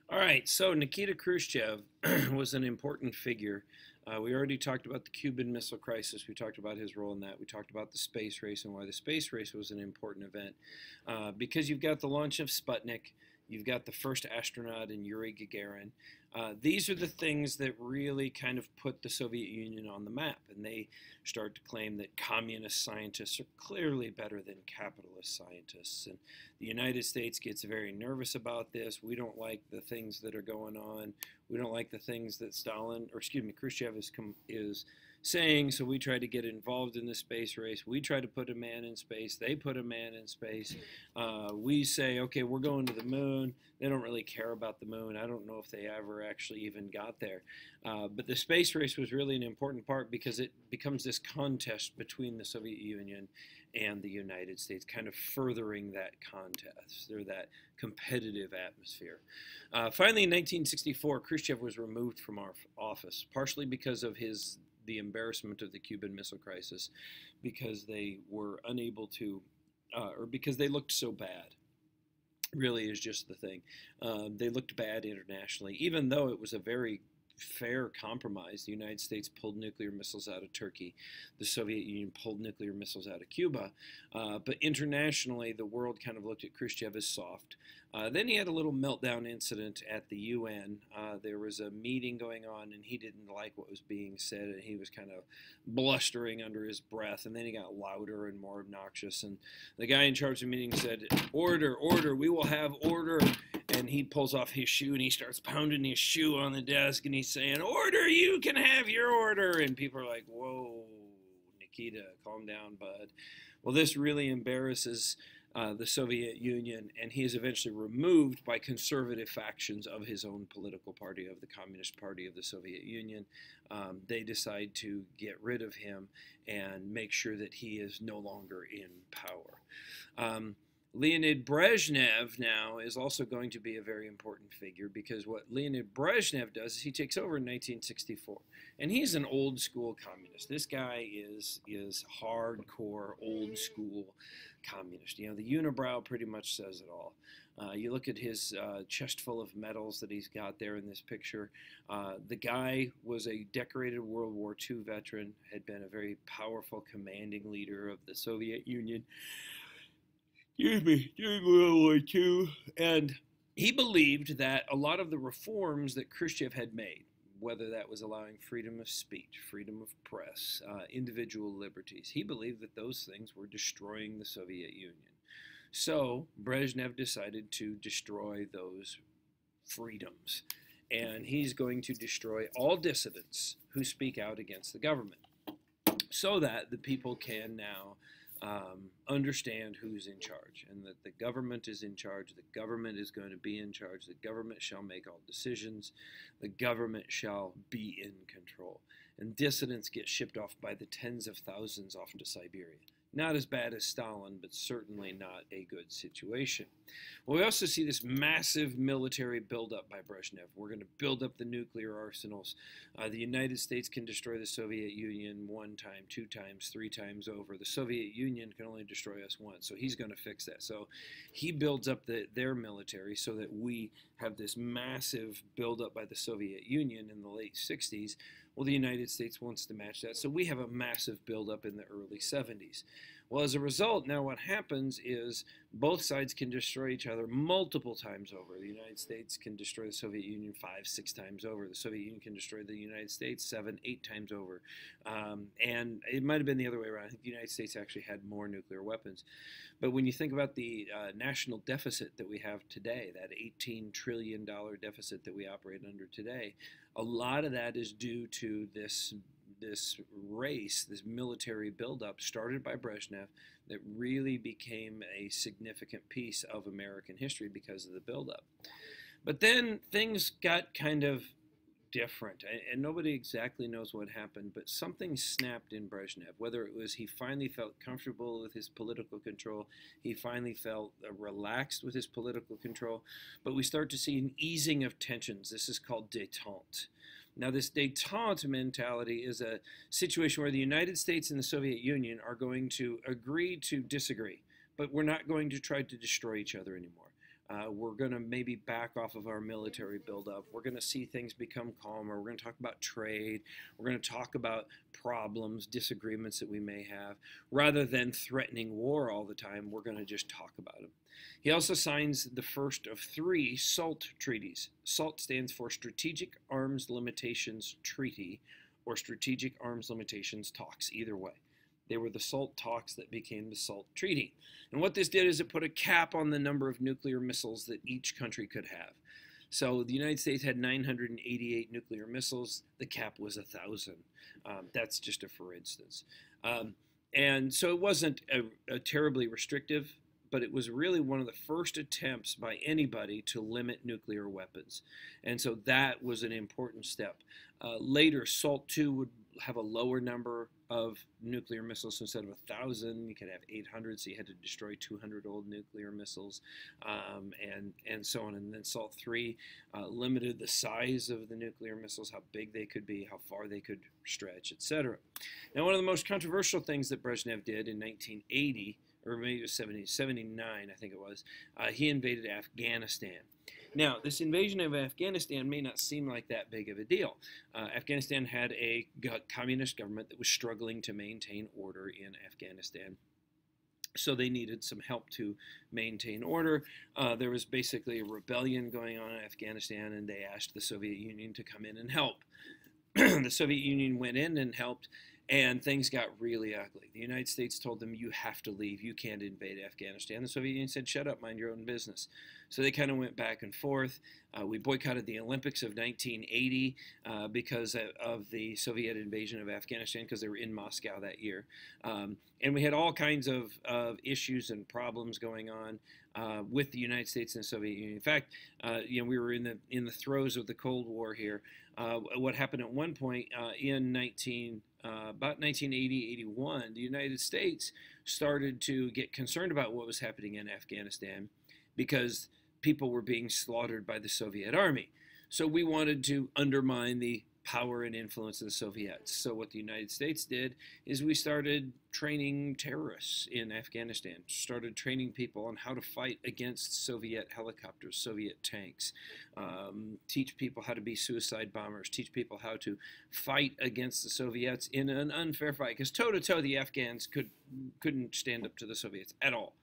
All right, so Nikita Khrushchev was an important figure. We already talked about the Cuban Missile Crisis. We talked about his role in that. We talked about the space race and why the space race was an important event. Because you've got the launch of Sputnik, you've got the first astronaut in Yuri Gagarin. These are the things that really kind of put the Soviet Union on the map, and they start to claim that communist scientists are clearly better than capitalist scientists. And the United States gets very nervous about this. We don't like the things that are going on. We don't like the things that Khrushchev is saying, so we try to get involved in the space race. We try to put a man in space. They put a man in space. We say, okay, we're going to the moon. They don't really care about the moon. I don't know if they ever actually even got there. But the space race was really an important part because it becomes this contest between the Soviet Union and the United States, kind of furthering that contest or that competitive atmosphere. Finally, in 1964, Khrushchev was removed from our office, partially because of the embarrassment of the Cuban Missile Crisis, because they were unable to, or because they looked so bad. Really is just the thing. They looked bad internationally, even though it was a very fair compromise. The United States pulled nuclear missiles out of Turkey. The Soviet Union pulled nuclear missiles out of Cuba. But internationally, the world kind of looked at Khrushchev as soft. Then he had a little meltdown incident at the UN. There was a meeting going on, and he didn't like what was being said, and he was kind of blustering under his breath, and then he got louder and more obnoxious, and the guy in charge of the meeting said, "Order, order, we will have order." And he pulls off his shoe and he starts pounding his shoe on the desk and he's saying, "Order, you can have your order." And people are like, "Whoa, Nikita, calm down, bud." Well, this really embarrasses the Soviet Union, and he is eventually removed by conservative factions of his own political party, of the Communist Party of the Soviet Union. They decide to get rid of him and make sure that he is no longer in power. Leonid Brezhnev now is also going to be a very important figure, because what Leonid Brezhnev does is he takes over in 1964, and he's an old school communist. This guy is hardcore old school communist. You know, the unibrow pretty much says it all. You look at his chest full of medals that he's got there in this picture. The guy was a decorated World War II veteran, had been a very powerful commanding leader of the Soviet Union, during World War II, and he believed that a lot of the reforms that Khrushchev had made, whether that was allowing freedom of speech, freedom of press, individual liberties, he believed that those things were destroying the Soviet Union. So Brezhnev decided to destroy those freedoms, and he's going to destroy all dissidents who speak out against the government, so that the people can now understand who's in charge, and that the government is in charge. The government is going to be in charge. The government shall make all decisions. The government shall be in control. And dissidents get shipped off by the tens of thousands off to Siberia. Not as bad as Stalin, but certainly not a good situation. Well, we also see this massive military buildup by Brezhnev. We're going to build up the nuclear arsenals. The United States can destroy the Soviet Union one time, two times, three times over. The Soviet Union can only destroy us once, so he's going to fix that. So he builds up their military so that we have this massive buildup by the Soviet Union in the late 60s. Well, the United States wants to match that, so we have a massive buildup in the early 70s. Well, as a result, now what happens is both sides can destroy each other multiple times over. The United States can destroy the Soviet Union 5, 6 times over. The Soviet Union can destroy the United States 7, 8 times over. And it might have been the other way around. I think the United States actually had more nuclear weapons. But when you think about the national deficit that we have today, that $18 trillion deficit that we operate under today, a lot of that is due to this race, this military buildup started by Brezhnev, that really became a significant piece of American history because of the buildup. But then things got kind of different, and nobody exactly knows what happened, but something snapped in Brezhnev. Whether it was he finally felt comfortable with his political control, he finally felt relaxed with his political control, but we start to see an easing of tensions. This is called détente. Now, this détente mentality is a situation where the United States and the Soviet Union are going to agree to disagree, but we're not going to try to destroy each other anymore. We're going to maybe back off of our military buildup. We're going to see things become calmer. We're going to talk about trade. We're going to talk about problems, disagreements that we may have. Rather than threatening war all the time, we're going to just talk about them. He also signs the first of 3 SALT treaties. SALT stands for Strategic Arms Limitations Treaty, or Strategic Arms Limitations Talks, either way. They were the SALT talks that became the SALT Treaty. And what this did is it put a cap on the number of nuclear missiles that each country could have. So the United States had 988 nuclear missiles. The cap was 1,000. That's just a for instance. And so it wasn't a terribly restrictive, but it was really one of the first attempts by anybody to limit nuclear weapons. And so that was an important step. Later, SALT II would have a lower number of nuclear missiles. So instead of 1,000, you could have 800, so you had to destroy 200 old nuclear missiles, and so on. And then SALT III limited the size of the nuclear missiles, how big they could be, how far they could stretch, etc. Now, one of the most controversial things that Brezhnev did in 1980, or maybe it was 79, I think it was, he invaded Afghanistan. Now, this invasion of Afghanistan may not seem like that big of a deal. Afghanistan had a communist government that was struggling to maintain order in Afghanistan. So they needed some help to maintain order. There was basically a rebellion going on in Afghanistan, and they asked the Soviet Union to come in and help. The Soviet Union went in and helped, and things got really ugly. The United States told them, you have to leave. You can't invade Afghanistan. The Soviet Union said, shut up, mind your own business. So they kind of went back and forth. We boycotted the Olympics of 1980 because of the Soviet invasion of Afghanistan, because they were in Moscow that year. And we had all kinds of issues and problems going on with the United States and the Soviet Union. In fact, we were in the throes of the Cold War here. What happened at one point about 1980-81, the United States started to get concerned about what was happening in Afghanistan because people were being slaughtered by the Soviet army. So we wanted to undermine the power and influence of the Soviets. So what the United States did is we started training terrorists in Afghanistan, started training people on how to fight against Soviet helicopters, Soviet tanks, teach people how to be suicide bombers, teach people how to fight against the Soviets in an unfair fight, because toe-to-toe the Afghans couldn't stand up to the Soviets at all.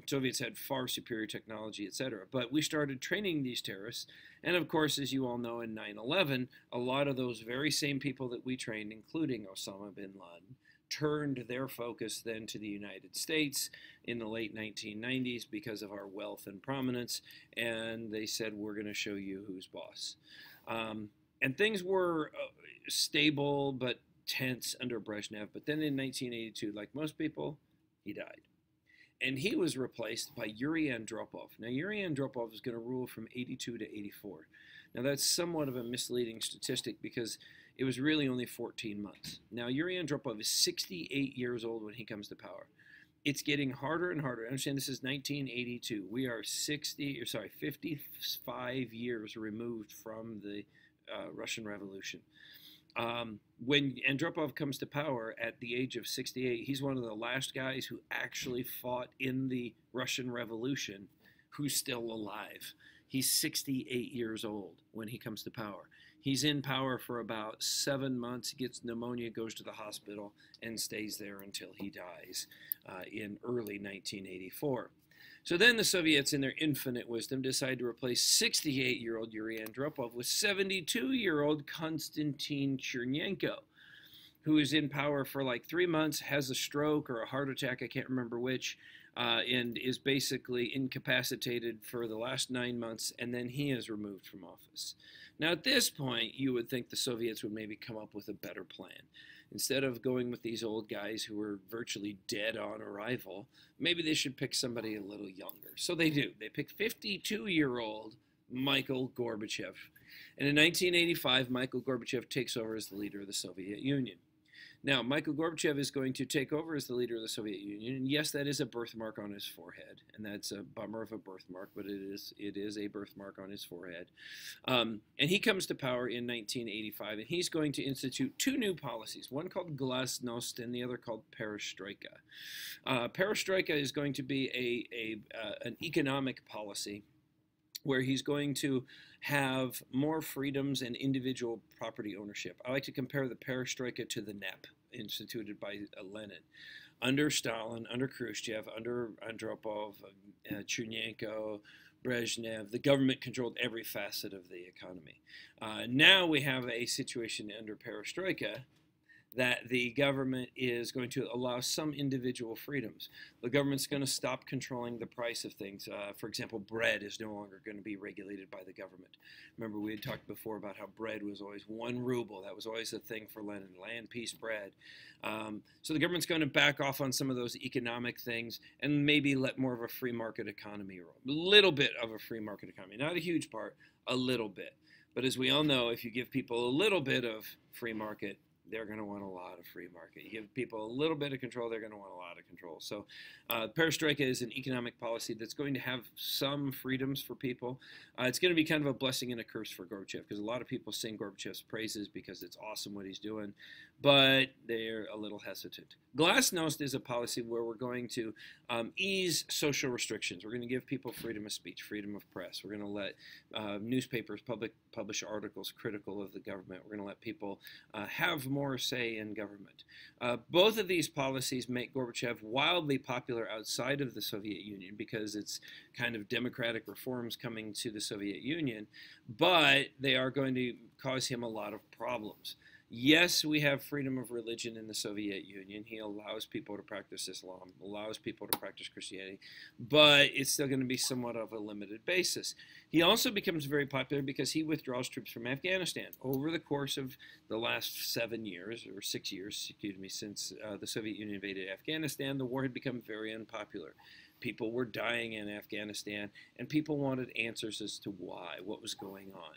Soviets had far superior technology, etc. But we started training these terrorists. And of course, as you all know, in 9/11, a lot of those very same people that we trained, including Osama bin Laden, turned their focus then to the United States in the late 1990s because of our wealth and prominence. And they said, we're going to show you who's boss. And things were stable but tense under Brezhnev. But then in 1982, like most people, he died. And he was replaced by Yuri Andropov. Now, Yuri Andropov is going to rule from 82 to 84. Now, that's somewhat of a misleading statistic because it was really only 14 months. Now, Yuri Andropov is 68 years old when he comes to power. It's getting harder and harder. I understand this is 1982. We are 55 years removed from the Russian Revolution. When Andropov comes to power at the age of 68, he's one of the last guys who actually fought in the Russian Revolution who's still alive. He's 68 years old when he comes to power. He's in power for about 7 months, gets pneumonia, goes to the hospital, and stays there until he dies in early 1984. So then the Soviets, in their infinite wisdom, decide to replace 68-year-old Yuri Andropov with 72-year-old Konstantin Chernenko, who is in power for like 3 months, has a stroke or a heart attack, I can't remember which, and is basically incapacitated for the last 9 months, and then he is removed from office. Now, at this point, you would think the Soviets would maybe come up with a better plan. Instead of going with these old guys who were virtually dead on arrival, maybe they should pick somebody a little younger. So they do. They pick 52-year-old Mikhail Gorbachev. And in 1985, Mikhail Gorbachev takes over as the leader of the Soviet Union. Now, Michael Gorbachev is going to take over as the leader of the Soviet Union. And yes, that is a birthmark on his forehead, and that's a bummer of a birthmark, but it is a birthmark on his forehead. And he comes to power in 1985, and he's going to institute two new policies, one called Glasnost and the other called Perestroika. Perestroika is going to be an economic policy where he's going to have more freedoms and individual property ownership. I like to compare the perestroika to the NEP, instituted by Lenin. Under Stalin, under Khrushchev, under Andropov, Chernenko, Brezhnev, the government controlled every facet of the economy. Now we have a situation under perestroika that the government is going to allow some individual freedoms. The government's going to stop controlling the price of things. For example, bread is no longer going to be regulated by the government. Remember, we had talked before about how bread was always 1 ruble. That was always the thing for Lenin, land, peace, bread. So the government's going to back off on some of those economic things and maybe let more of a free market economy roll. A little bit of a free market economy. Not a huge part, a little bit. But as we all know, if you give people a little bit of free market, they're going to want a lot of free market. You give people a little bit of control, they're going to want a lot of control. So perestroika is an economic policy that's going to have some freedoms for people. It's going to be kind of a blessing and a curse for Gorbachev, because a lot of people sing Gorbachev's praises because it's awesome what he's doing, but they're a little hesitant. Glasnost is a policy where we're going to ease social restrictions. We're going to give people freedom of speech, freedom of press. We're going to let newspapers publish articles critical of the government. We're going to let people have more say in government. Both of these policies make Gorbachev wildly popular outside of the Soviet Union because it's kind of democratic reforms coming to the Soviet Union, but they are going to cause him a lot of problems. Yes, we have freedom of religion in the Soviet Union. He allows people to practice Islam, allows people to practice Christianity, but it's still going to be somewhat of a limited basis. He also becomes very popular because he withdraws troops from Afghanistan. Over the course of the last 7 years, or 6 years, excuse me, since the Soviet Union invaded Afghanistan, the war had become very unpopular. People were dying in Afghanistan, and people wanted answers as to why, what was going on.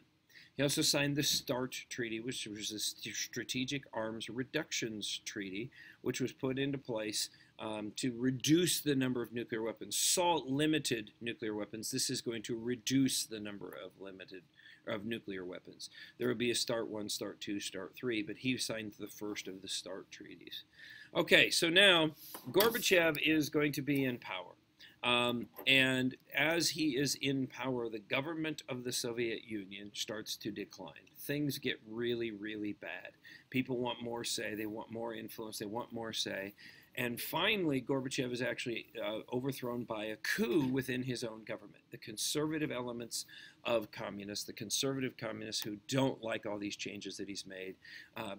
He also signed the START Treaty, which was a Strategic Arms Reductions Treaty, which was put into place to reduce the number of nuclear weapons. SALT-limited nuclear weapons. This is going to reduce the number of nuclear weapons. There will be a START 1, START 2, START 3, but he signed the first of the START treaties. Okay, so now Gorbachev is going to be in power. And as he is in power, the government of the Soviet Union starts to decline. Things get really, really bad. People want more say, they want more influence, they want more say. And finally, Gorbachev is actually overthrown by a coup within his own government. The conservative elements of communists, the conservative communists who don't like all these changes that he's made,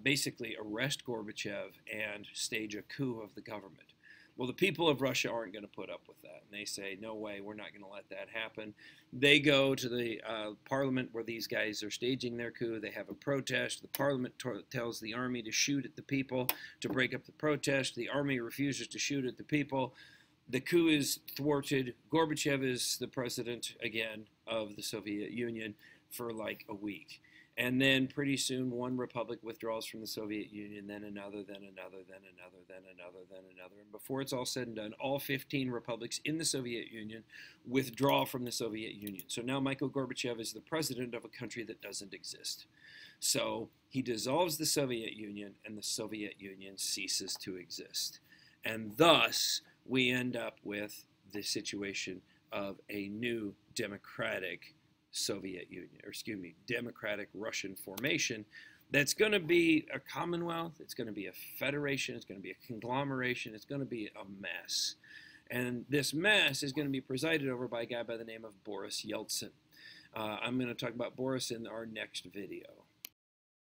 basically arrest Gorbachev and stage a coup of the government. Well, the people of Russia aren't going to put up with that. And they say, no way, we're not going to let that happen. They go to the parliament where these guys are staging their coup. They have a protest. The parliament tells the army to shoot at the people to break up the protest. The army refuses to shoot at the people. The coup is thwarted. Gorbachev is the president, again, of the Soviet Union for like a week. And then pretty soon one republic withdraws from the Soviet Union, then another, then another, then another, then another, then another. And before it's all said and done, all 15 republics in the Soviet Union withdraw from the Soviet Union. So now Michael Gorbachev is the president of a country that doesn't exist. So he dissolves the Soviet Union, and the Soviet Union ceases to exist. And thus, we end up with the situation of a new democratic Soviet Union, or excuse me, democratic Russian formation that's going to be a commonwealth, it's going to be a federation, it's going to be a conglomeration, it's going to be a mess. And this mess is going to be presided over by a guy by the name of Boris Yeltsin. I'm going to talk about Boris in our next video.